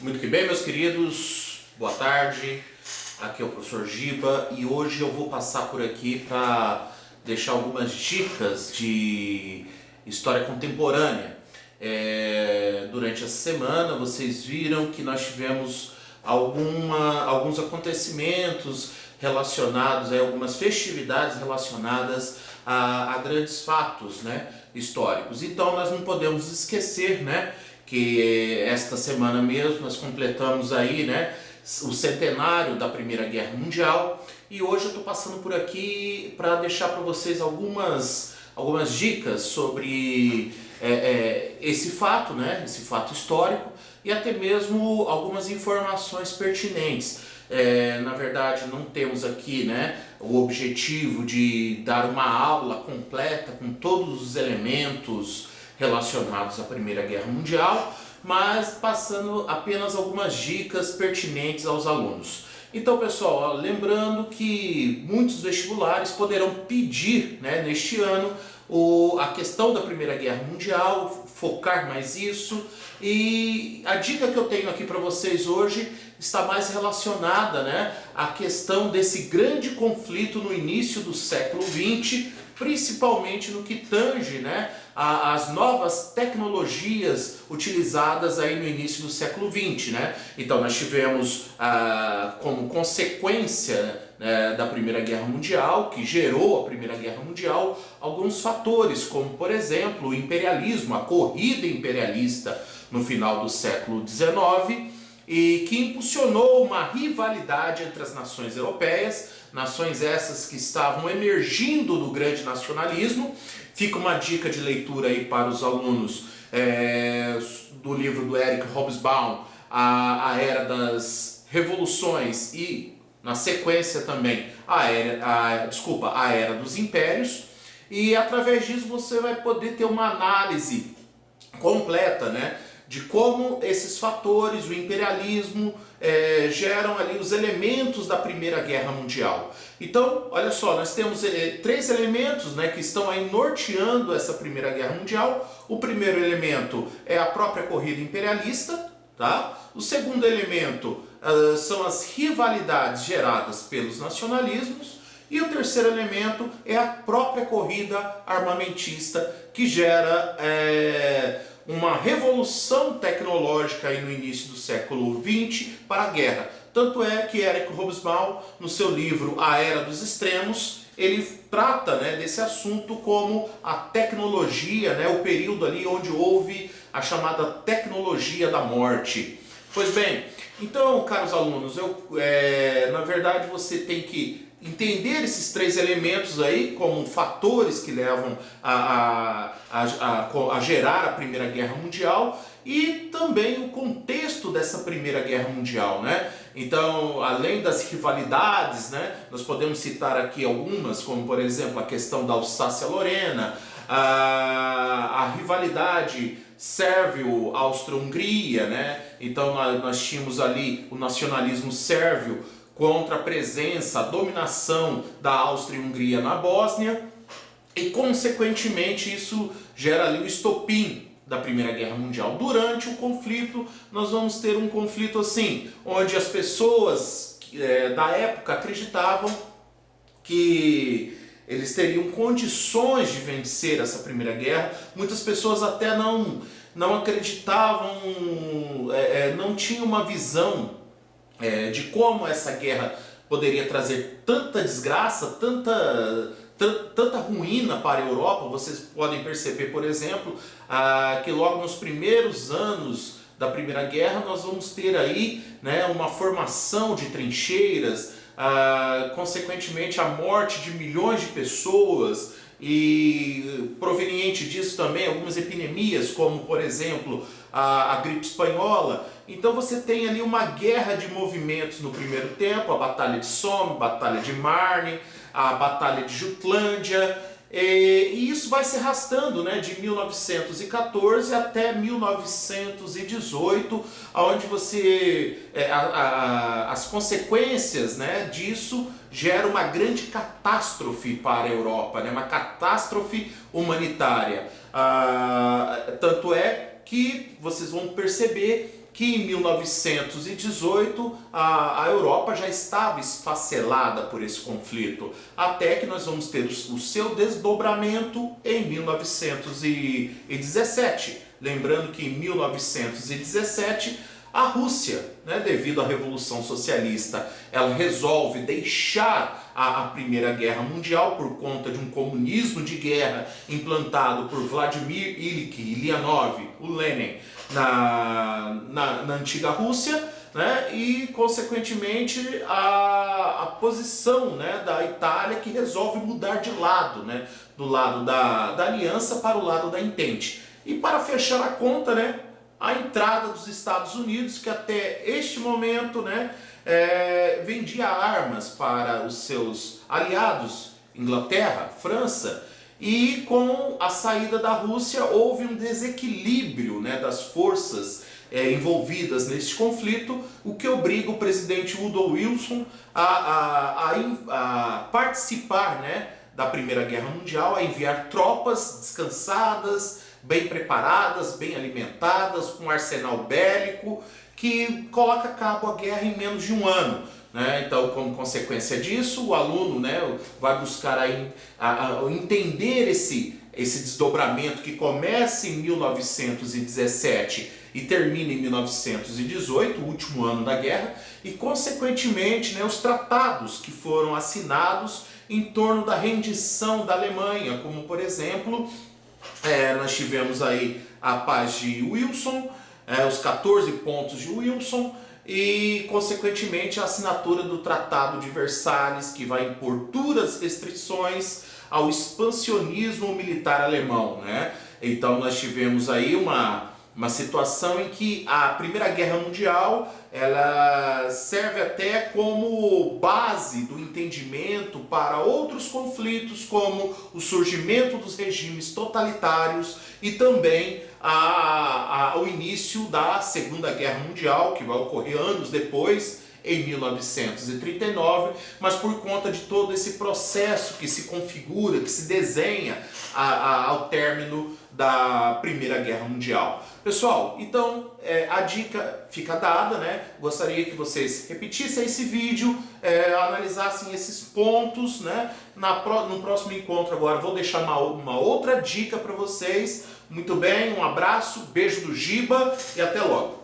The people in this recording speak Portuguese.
Muito que bem, meus queridos, boa tarde, aqui é o professor Giba e hoje eu vou passar por aqui para deixar algumas dicas de história contemporânea. Durante a semana vocês viram que nós tivemos alguns acontecimentos relacionados, algumas festividades relacionadas a grandes fatos, né, históricos. Então nós não podemos esquecer, né, que esta semana mesmo nós completamos aí, né, o centenário da Primeira Guerra Mundial, e hoje eu estou passando por aqui para deixar para vocês algumas dicas sobre esse fato, né, esse fato histórico, e até mesmo algumas informações pertinentes. Na verdade, não temos aqui, né, o objetivo de dar uma aula completa com todos os elementos relacionados à Primeira Guerra Mundial, mas passando apenas algumas dicas pertinentes aos alunos. Então, pessoal, lembrando que muitos vestibulares poderão pedir, né, neste ano a questão da Primeira Guerra Mundial, focar mais isso, e a dica que eu tenho aqui para vocês hoje está mais relacionada, né, à questão desse grande conflito no início do século XX, principalmente no que tange, né, as novas tecnologias utilizadas aí no início do século XX, né? Então nós tivemos como consequência, né, da Primeira Guerra Mundial, que gerou a Primeira Guerra Mundial, alguns fatores, como por exemplo o imperialismo, a corrida imperialista no final do século XIX, e que impulsionou uma rivalidade entre as nações europeias, nações essas que estavam emergindo do grande nacionalismo. Fica uma dica de leitura aí para os alunos do livro do Eric Hobsbawm, a Era das Revoluções, e na sequência também a Era dos Impérios, e através disso você vai poder ter uma análise completa, né, de como esses fatores, o imperialismo, geram ali os elementos da Primeira Guerra Mundial. Então, olha só, nós temos três elementos, né, que estão aí norteando essa Primeira Guerra Mundial. O primeiro elemento é a própria corrida imperialista, tá? O segundo elemento são as rivalidades geradas pelos nacionalismos. E o terceiro elemento é a própria corrida armamentista, que gera uma revolução tecnológica aí no início do século XX para a guerra. Tanto é que Eric Hobsbawm, no seu livro A Era dos Extremos, ele trata, né, desse assunto como a tecnologia, né, o período ali onde houve a chamada tecnologia da morte. Pois bem, então, caros alunos, na verdade você tem que entender esses três elementos aí como fatores que levam a gerar a Primeira Guerra Mundial, e também o contexto dessa Primeira Guerra Mundial, né? Então, além das rivalidades, né, nós podemos citar aqui algumas, como por exemplo a questão da Alsácia-Lorena, a rivalidade Sérvio-Áustria-Hungria, né? Então nós tínhamos ali o nacionalismo sérvio contra a presença, a dominação da Áustria-Hungria na Bósnia, e consequentemente isso gera ali o estopim da Primeira Guerra Mundial. Durante o conflito, nós vamos ter um conflito assim, onde as pessoas da época acreditavam que eles teriam condições de vencer essa Primeira Guerra. Muitas pessoas até não acreditavam, não tinham uma visão de como essa guerra poderia trazer tanta desgraça, tanta ruína para a Europa. Vocês podem perceber, por exemplo, que logo nos primeiros anos da Primeira Guerra nós vamos ter aí, né, uma formação de trincheiras, consequentemente a morte de milhões de pessoas, e proveniente disso também algumas epidemias, como por exemplo a gripe espanhola. Então você tem ali uma guerra de movimentos no primeiro tempo, a Batalha de Somme, a Batalha de Marne, a Batalha de Jutlândia, e isso vai se arrastando, né, de 1914 até 1918, onde as consequências, né, disso geram uma grande catástrofe para a Europa, né, uma catástrofe humanitária. Tanto é que vocês vão perceber que em 1918 a Europa já estava esfacelada por esse conflito, até que nós vamos ter o seu desdobramento em 1917. Lembrando que em 1917 a Rússia, né, devido à Revolução Socialista, ela resolve deixar a Primeira Guerra Mundial por conta de um comunismo de guerra implantado por Vladimir Ilyich Ulyanov, o Lenin, na antiga Rússia, né, e consequentemente a posição, né, da Itália, que resolve mudar de lado, né, do lado da aliança para o lado da Entente. E para fechar a conta, né, a entrada dos Estados Unidos, que até este momento, né, vendia armas para os seus aliados, Inglaterra, França, e com a saída da Rússia houve um desequilíbrio, né, das forças envolvidas neste conflito, o que obriga o presidente Woodrow Wilson a participar, né, da Primeira Guerra Mundial, a enviar tropas descansadas, bem preparadas, bem alimentadas, com um arsenal bélico, que coloca a cabo a guerra em menos de um ano. Né? Então, como consequência disso, o aluno, né, vai buscar a entender esse desdobramento que começa em 1917 e termina em 1918, o último ano da guerra, e consequentemente, né, os tratados que foram assinados em torno da rendição da Alemanha, como por exemplo, nós tivemos aí a paz de Wilson, os 14 pontos de Wilson, e consequentemente a assinatura do Tratado de Versalhes, que vai impor duras restrições ao expansionismo militar alemão, né? Então nós tivemos aí uma situação em que a Primeira Guerra Mundial ela serve até como base do entendimento para outros conflitos, como o surgimento dos regimes totalitários e também o início da Segunda Guerra Mundial, que vai ocorrer anos depois, em 1939, mas por conta de todo esse processo que se configura, que se desenha ao término da Primeira Guerra Mundial. Pessoal, então a dica fica dada, né? Gostaria que vocês repetissem esse vídeo, analisassem esses pontos, né? No próximo encontro agora vou deixar uma outra dica para vocês. Muito bem, um abraço, beijo do Giba e até logo.